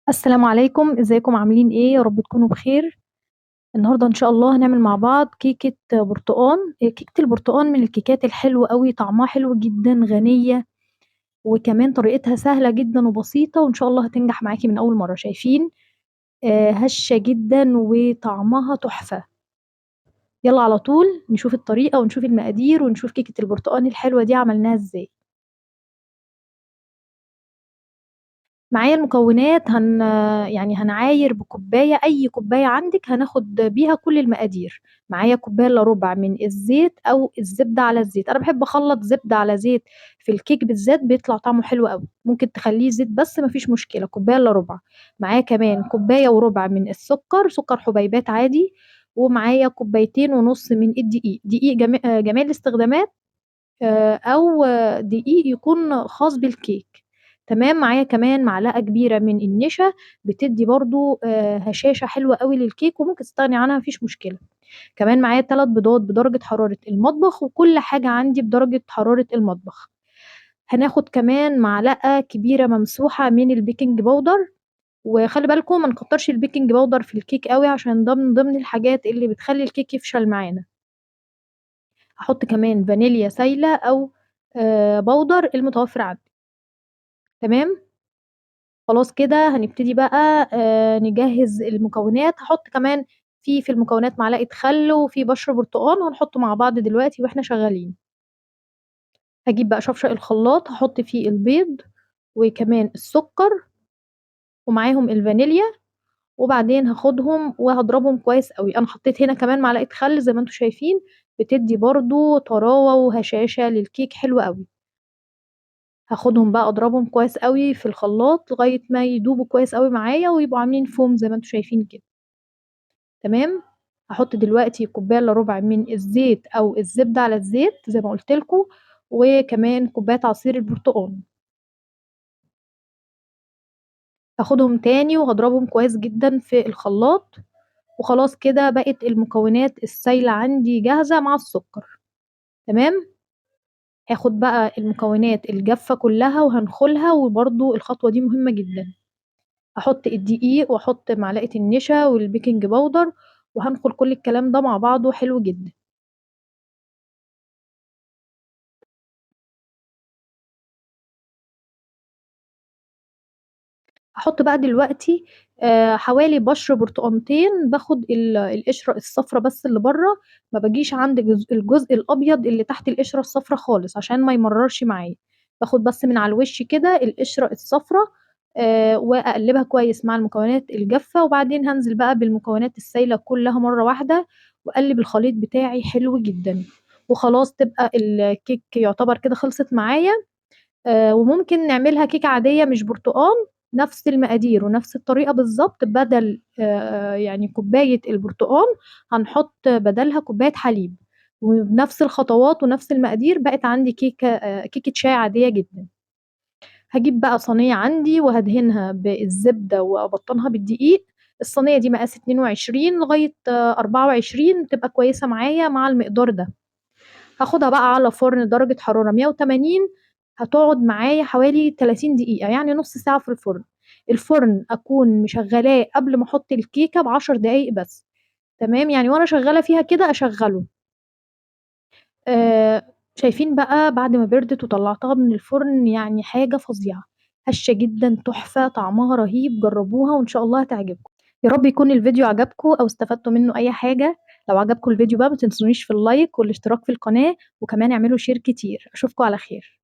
السلام عليكم، ازيكم عاملين ايه؟ يا رب تكونوا بخير. النهارده ان شاء الله هنعمل مع بعض كيكة برتقان. كيكة البرتقان من الكيكات الحلوة قوي، طعمها حلو جدا، غنية، وكمان طريقتها سهلة جدا وبسيطة، وان شاء الله هتنجح معاكي من اول مرة. شايفين؟ هشة جدا وطعمها تحفة. يلا على طول نشوف الطريقة ونشوف المقادير ونشوف كيكة البرتقان الحلوة دي عملناها ازاي. معايا المكونات يعني هنعاير بكوباية، أي كوباية عندك هناخد بيها كل المقادير. معايا كوباية إلا ربع من الزيت أو الزبدة على الزيت، أنا بحب أخلط زبدة على زيت في الكيك بالذات، بيطلع طعمه حلو قوي. ممكن تخليه زيت بس مفيش مشكلة، كوباية إلا ربع. معايا كمان كوباية وربع من السكر، سكر حبيبات عادي. ومعايا كوبايتين ونص من الدقيق، دقيق جميع الاستخدامات، او دقيق يكون خاص بالكيك. تمام. معايا كمان معلقة كبيرة من النشا، بتدي برضو هشاشة حلوة قوي للكيك، وممكن تستغني عنها مفيش مشكلة. كمان معايا 3 بيضات بدرجة حرارة المطبخ، وكل حاجة عندي بدرجة حرارة المطبخ. هناخد كمان معلقة كبيرة ممسوحة من البيكنج باودر، وخلي بالكم ما نكترش البيكنج باودر في الكيك قوي، عشان ده من ضمن الحاجات اللي بتخلي الكيك يفشل معانا. هحط كمان فانيليا سايلة او بودر المتوفر عندي. تمام. خلاص كده هنبتدي بقى نجهز المكونات. هحط كمان في المكونات معلقة خل وفي بشر برتقال، هنحطه مع بعض دلوقتي واحنا شغالين. هجيب بقى شفشق الخلاط، هحط فيه البيض وكمان السكر ومعاهم الفانيليا، وبعدين هاخدهم وهضربهم كويس قوي. انا حطيت هنا كمان معلقة خل زي ما انتم شايفين، بتدي برضو طراوة وهشاشة للكيك حلوة قوي. هاخدهم بقى اضربهم كويس قوي في الخلاط لغاية ما يدوبوا كويس قوي معايا ويبقوا عاملين فوم زي ما انتم شايفين كده. تمام. هحط دلوقتي كوبايه الا ربع من الزيت او الزبده على الزيت زي ما قلت لكم، وكمان كوبايه عصير البرتقال. هاخدهم تاني وهضربهم كويس جدا في الخلاط. وخلاص كده بقت المكونات السايله عندي جاهزه مع السكر. تمام. هاخد بقى المكونات الجافه كلها وهنخلها، وبرضو الخطوه دي مهمه جدا. هحط الدقيق واحط معلقة النشا والبيكنج باودر، وهنخل كل الكلام ده مع بعضه حلو جدا. هحط بقى دلوقتي حوالي بشر برتقانتين، باخد القشرة الصفرة بس اللي بره، ما باجيش عند الجزء الابيض اللي تحت القشرة الصفرة خالص عشان ما يمررش معايا. باخد بس من على الوش كده القشرة الصفرة، واقلبها كويس مع المكونات الجافة، وبعدين هنزل بقى بالمكونات السايلة كلها مرة واحدة، واقلب الخليط بتاعي حلو جدا. وخلاص تبقى الكيك يعتبر كده خلصت معايا. وممكن نعملها كيكة عادية مش برتقال، نفس المقادير ونفس الطريقة بالظبط. بدل يعني كوباية البرتقال هنحط بدلها كوباية حليب، وبنفس الخطوات ونفس المقادير بقت عندي كيكة شاي عادية جدا. هجيب بقى صينية عندي وهدهنها بالزبدة وأبطنها بالدقيق. الصينية دي مقاس 22 لغاية 24 تبقى كويسة معايا مع المقدار ده. هاخدها بقى على فرن درجة حرارة 180، هتقعد معايا حوالي 30 دقيقة، يعني نص ساعة في الفرن. الفرن أكون مشغلاه قبل ما أحط الكيكة ب10 دقايق بس. تمام، يعني وأنا شغالة فيها كده أشغله. شايفين بقى بعد ما بردت وطلعتها من الفرن، يعني حاجة فظيعة، هشة جدا، تحفة، طعمها رهيب. جربوها وإن شاء الله هتعجبكم. يا رب يكون الفيديو عجبكم أو استفدتوا منه أي حاجة. لو عجبكم الفيديو بقى متنسونيش في اللايك والاشتراك في القناة، وكمان اعملوا شير كتير. أشوفكم على خير.